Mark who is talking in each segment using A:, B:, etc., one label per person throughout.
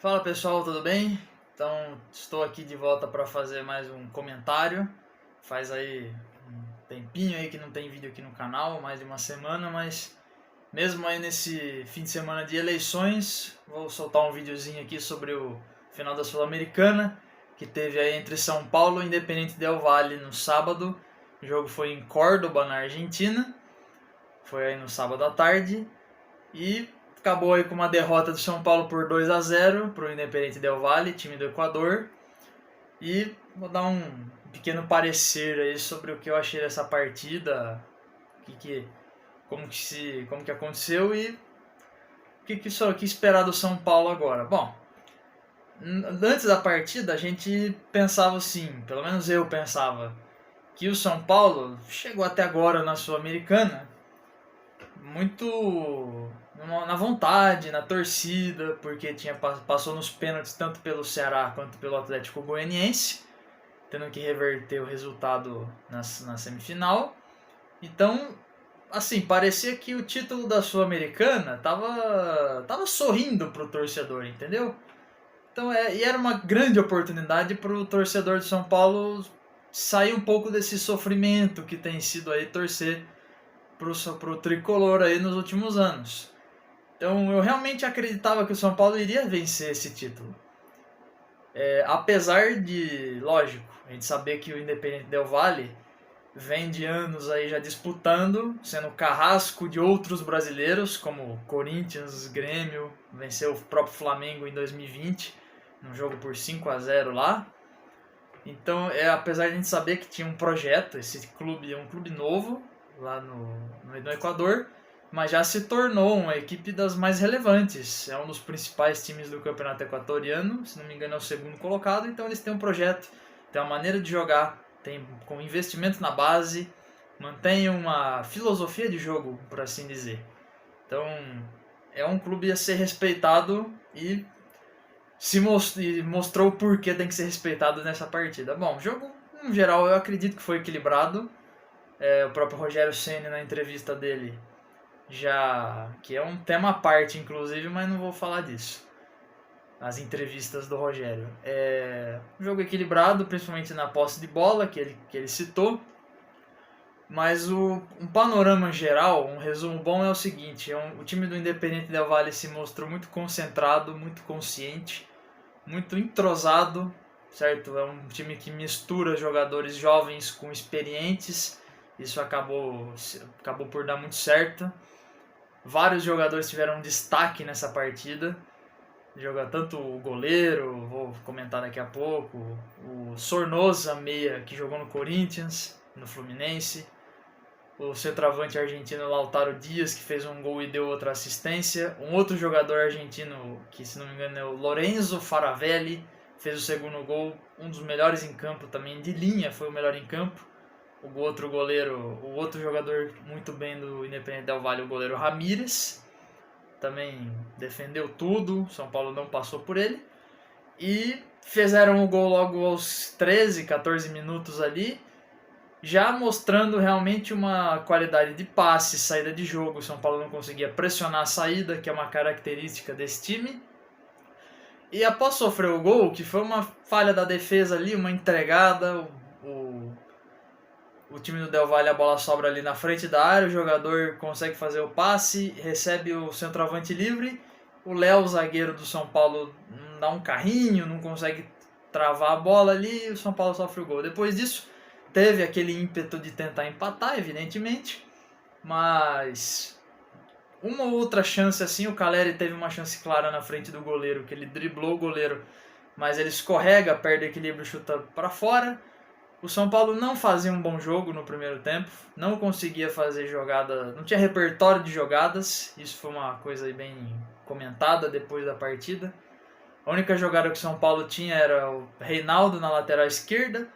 A: Fala pessoal, tudo bem? Então estou aqui de volta para fazer mais um comentário. Faz aí um tempinho aí que não tem vídeo aqui no canal, mais de uma semana, mas mesmo aí nesse fim de semana de eleições, vou soltar um videozinho aqui sobre o final da Sul-Americana, que teve aí entre São Paulo e Independente Del Valle no sábado. O jogo foi em Córdoba, na Argentina. Foi aí no sábado à tarde. E acabou aí com uma derrota do São Paulo por 2-0 para o Independente Del Valle, time do Equador. E vou dar um pequeno parecer aí sobre o que eu achei dessa partida, como que aconteceu e o que esperar do São Paulo agora. Bom, antes da partida a gente pensava assim, pelo menos eu pensava, que o São Paulo chegou até agora na Sul-Americana muito na vontade, na torcida, porque passou nos pênaltis tanto pelo Ceará quanto pelo Atlético Goianiense, tendo que reverter o resultado na semifinal. Então, assim, parecia que o título da Sul-Americana tava sorrindo pro torcedor, entendeu? Então, e era uma grande oportunidade pro torcedor de São Paulo sair um pouco desse sofrimento que tem sido aí torcer pro tricolor aí nos últimos anos. Então eu realmente acreditava que o São Paulo iria vencer esse título. Apesar de, lógico, a gente saber que o Independente Del Valle vem de anos aí já disputando, sendo carrasco de outros brasileiros, como Corinthians, Grêmio, venceu o próprio Flamengo em 2020, num jogo por 5-0 lá. Então, apesar de a gente saber que tinha um projeto, esse clube é um clube novo, lá no Equador, mas já se tornou uma equipe das mais relevantes. É um dos principais times do campeonato equatoriano, se não me engano é o segundo colocado, então eles têm um projeto, têm uma maneira de jogar, tem com investimento na base, mantém uma filosofia de jogo, por assim dizer. Então é um clube a ser respeitado e mostrou o porquê tem que ser respeitado nessa partida. Bom, o jogo, no geral, eu acredito que foi equilibrado. O próprio Rogério Ceni na entrevista dele que é um tema à parte, inclusive, mas não vou falar disso. As entrevistas do Rogério. Um jogo equilibrado, principalmente na posse de bola, que ele citou. Mas um panorama geral, um resumo bom é o seguinte: o time do Independente Del Valle se mostrou muito concentrado, muito consciente, muito entrosado, certo? É um time que mistura jogadores jovens com experientes. Isso acabou por dar muito certo. Vários jogadores tiveram destaque nessa partida. Tanto o goleiro, vou comentar daqui a pouco, o Sornosa, meia, que jogou no Corinthians, no Fluminense, o centroavante argentino Lautaro Dias, que fez um gol e deu outra assistência, um outro jogador argentino, que se não me engano é o Lorenzo Faravelli, fez o segundo gol, um dos melhores em campo também, de linha foi o melhor em campo. O outro jogador muito bem do Independente Del Valle, o goleiro Ramírez, também defendeu tudo, São Paulo não passou por ele. E fizeram o gol logo aos 13, 14 minutos ali, já mostrando realmente uma qualidade de passe, saída de jogo. O São Paulo não conseguia pressionar a saída, que é uma característica desse time. E após sofrer o gol, que foi uma falha da defesa ali, uma entregada, o time do Del Valle, a bola sobra ali na frente da área, o jogador consegue fazer o passe, recebe o centroavante livre, o Léo, zagueiro do São Paulo, dá um carrinho, não consegue travar a bola ali, e o São Paulo sofre o gol. Depois disso, teve aquele ímpeto de tentar empatar, evidentemente, mas uma ou outra chance assim, o Caleri teve uma chance clara na frente do goleiro, que ele driblou o goleiro, mas ele escorrega, perde equilíbrio e chuta para fora. O São Paulo não fazia um bom jogo no primeiro tempo, não conseguia fazer jogada, não tinha repertório de jogadas, isso foi uma coisa bem comentada depois da partida. A única jogada que o São Paulo tinha era o Reinaldo na lateral esquerda,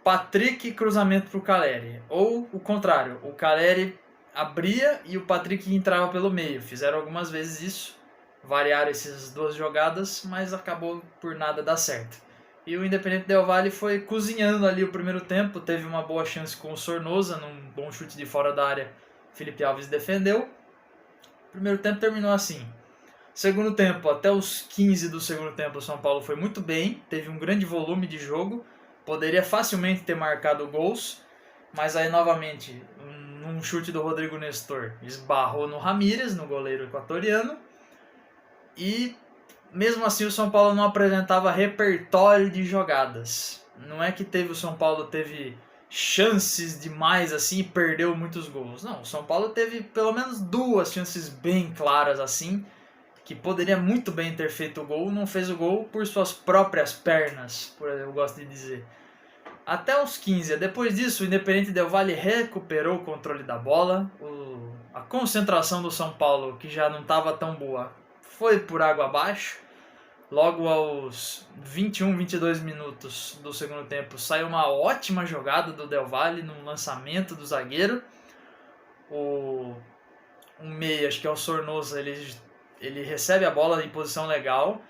A: Patrick e cruzamento para o Caleri, ou o contrário, o Caleri abria e o Patrick entrava pelo meio. Fizeram algumas vezes isso, variaram essas duas jogadas, mas acabou por nada dar certo. E o Independente Del Valle foi cozinhando ali o primeiro tempo, teve uma boa chance com o Sornosa, num bom chute de fora da área, Felipe Alves defendeu. O primeiro tempo terminou assim: Segundo tempo, até os 15 do segundo tempo, o São Paulo foi muito bem, teve um grande volume de jogo, poderia facilmente ter marcado gols, mas aí novamente, num chute do Rodrigo Nestor, esbarrou no Ramírez, no goleiro equatoriano, e mesmo assim o São Paulo não apresentava repertório de jogadas. Não é que o São Paulo teve chances demais assim e perdeu muitos gols. Não, o São Paulo teve pelo menos 2 chances bem claras assim, que poderia muito bem ter feito o gol, não fez o gol por suas próprias pernas, eu gosto de dizer. Até os 15, depois disso o Independente Del Valle recuperou o controle da bola, a concentração do São Paulo, que já não estava tão boa, foi por água abaixo. Logo aos 21, 22 minutos do segundo tempo, saiu uma ótima jogada do Del Valle num lançamento do zagueiro. O meia, acho que é o Sornosa, ele recebe a bola em posição legal,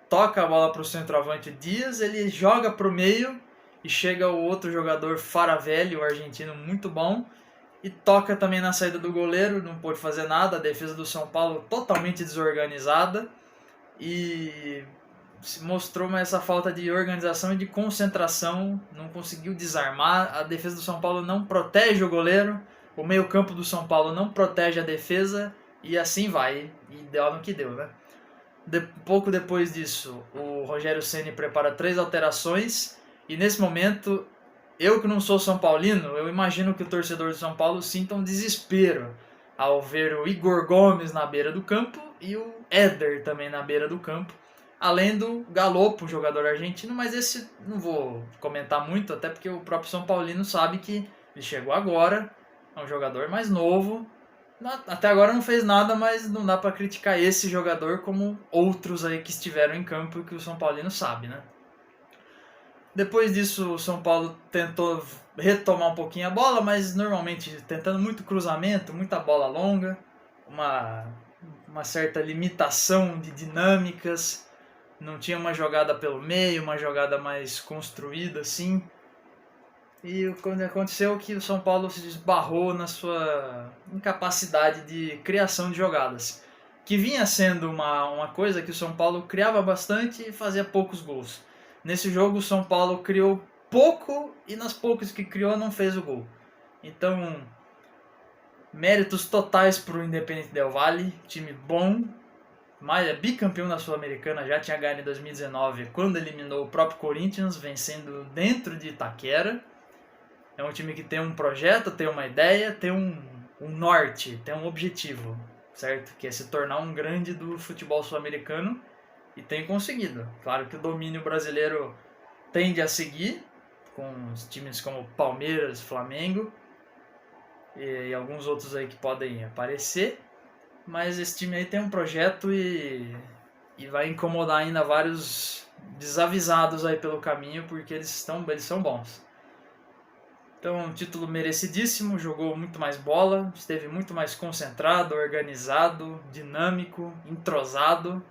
A: toca a bola para o centroavante Dias, ele joga para o meio e chega o outro jogador Faravelli, o argentino, muito bom, e toca também na saída do goleiro, não pôde fazer nada, a defesa do São Paulo totalmente desorganizada e mostrou essa falta de organização e de concentração, não conseguiu desarmar, a defesa do São Paulo não protege o goleiro, o meio-campo do São Paulo não protege a defesa e assim vai, e deu no que deu, né? Pouco depois disso, o Rogério Ceni prepara 3 alterações e nesse momento, eu que não sou São Paulino, eu imagino que o torcedor do São Paulo sinta um desespero ao ver o Igor Gomes na beira do campo e o Éder também na beira do campo, além do Galopo, jogador argentino, mas esse não vou comentar muito, até porque o próprio São Paulino sabe que ele chegou agora, é um jogador mais novo, até agora não fez nada, mas não dá para criticar esse jogador como outros aí que estiveram em campo e que o São Paulino sabe, né? Depois disso, o São Paulo tentou retomar um pouquinho a bola, mas normalmente tentando muito cruzamento, muita bola longa, uma certa limitação de dinâmicas, não tinha uma jogada pelo meio, uma jogada mais construída assim. E quando aconteceu que o São Paulo se esbarrou na sua incapacidade de criação de jogadas, que vinha sendo uma coisa que o São Paulo criava bastante e fazia poucos gols. Nesse jogo o São Paulo criou pouco e nas poucas que criou não fez o gol. Então, méritos totais para o Independente Del Valle, time bom, mas é bicampeão da Sul-Americana, já tinha ganho em 2019 quando eliminou o próprio Corinthians, vencendo dentro de Itaquera. É um time que tem um projeto, tem uma ideia, tem um norte, tem um objetivo, certo? Que é se tornar um grande do futebol sul-americano e tem conseguido. Claro que o domínio brasileiro tende a seguir, com os times como Palmeiras, Flamengo e alguns outros aí que podem aparecer, mas esse time aí tem um projeto e vai incomodar ainda vários desavisados aí pelo caminho, porque eles são bons. Então, um título merecidíssimo, jogou muito mais bola, esteve muito mais concentrado, organizado, dinâmico, entrosado.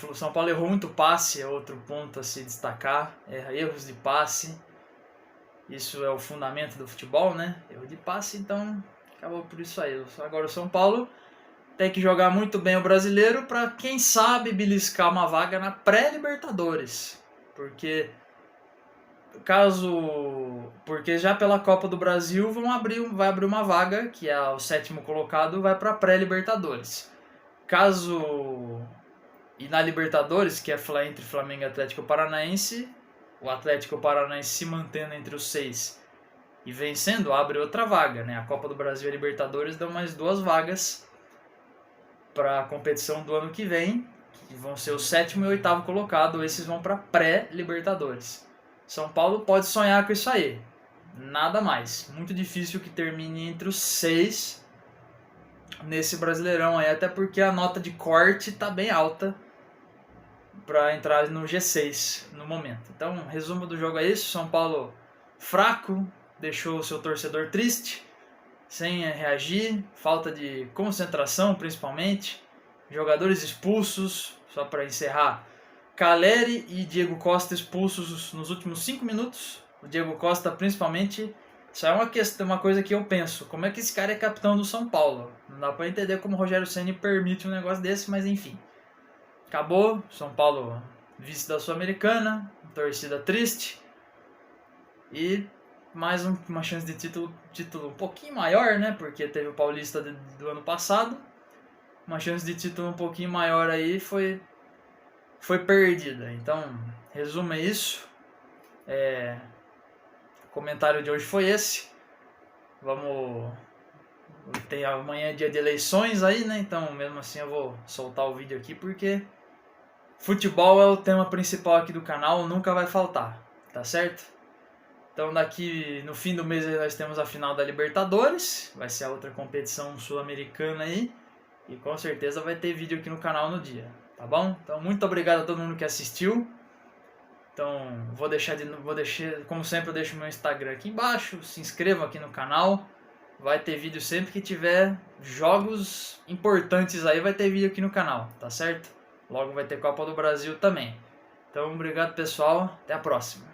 A: O São Paulo errou muito passe, é outro ponto a se destacar. Erros de passe, isso é o fundamento do futebol, né? Erro de passe, então acabou por isso aí. Agora o São Paulo tem que jogar muito bem o brasileiro para, quem sabe, beliscar uma vaga na pré-Libertadores. Porque já pela Copa do Brasil vai abrir uma vaga, que é o 7º colocado, vai para a pré-Libertadores. E na Libertadores, que é entre Flamengo e Atlético Paranaense, o Atlético Paranaense se mantendo entre os 6 e vencendo, abre outra vaga, né? A Copa do Brasil e a Libertadores dão mais 2 vagas para a competição do ano que vem, que vão ser o 7º e o 8º colocado, esses vão para pré-Libertadores. São Paulo pode sonhar com isso aí, nada mais. Muito difícil que termine entre os 6 nesse Brasileirão aí, até porque a nota de corte está bem alta para entrar no G6 no momento. Então, resumo do jogo é isso. São Paulo fraco, deixou o seu torcedor triste, sem reagir, falta de concentração principalmente, jogadores expulsos, só para encerrar, Caleri e Diego Costa expulsos nos últimos 5 minutos, o Diego Costa principalmente Isso é uma questão, uma coisa que eu penso. Como é que esse cara é capitão do São Paulo? Não dá pra entender como o Rogério Ceni permite um negócio desse, mas enfim. Acabou, São Paulo vice da Sul-Americana, torcida triste. E mais uma chance de título um pouquinho maior, né? Porque teve o Paulista do ano passado. Uma chance de título um pouquinho maior aí foi perdida. Então, resumo é isso. O comentário de hoje foi esse. Vamos... Tem amanhã dia de eleições aí, né? Então, mesmo assim, eu vou soltar o vídeo aqui porque futebol é o tema principal aqui do canal, nunca vai faltar, tá certo? Então, daqui no fim do mês nós temos a final da Libertadores, vai ser a outra competição sul-americana aí, e com certeza vai ter vídeo aqui no canal no dia, tá bom? Então, muito obrigado a todo mundo que assistiu. Então, vou deixar, como sempre, eu deixo meu Instagram aqui embaixo, se inscrevam aqui no canal. Vai ter vídeo sempre que tiver jogos importantes aí, vai ter vídeo aqui no canal, tá certo? Logo vai ter Copa do Brasil também. Então, obrigado pessoal, até a próxima.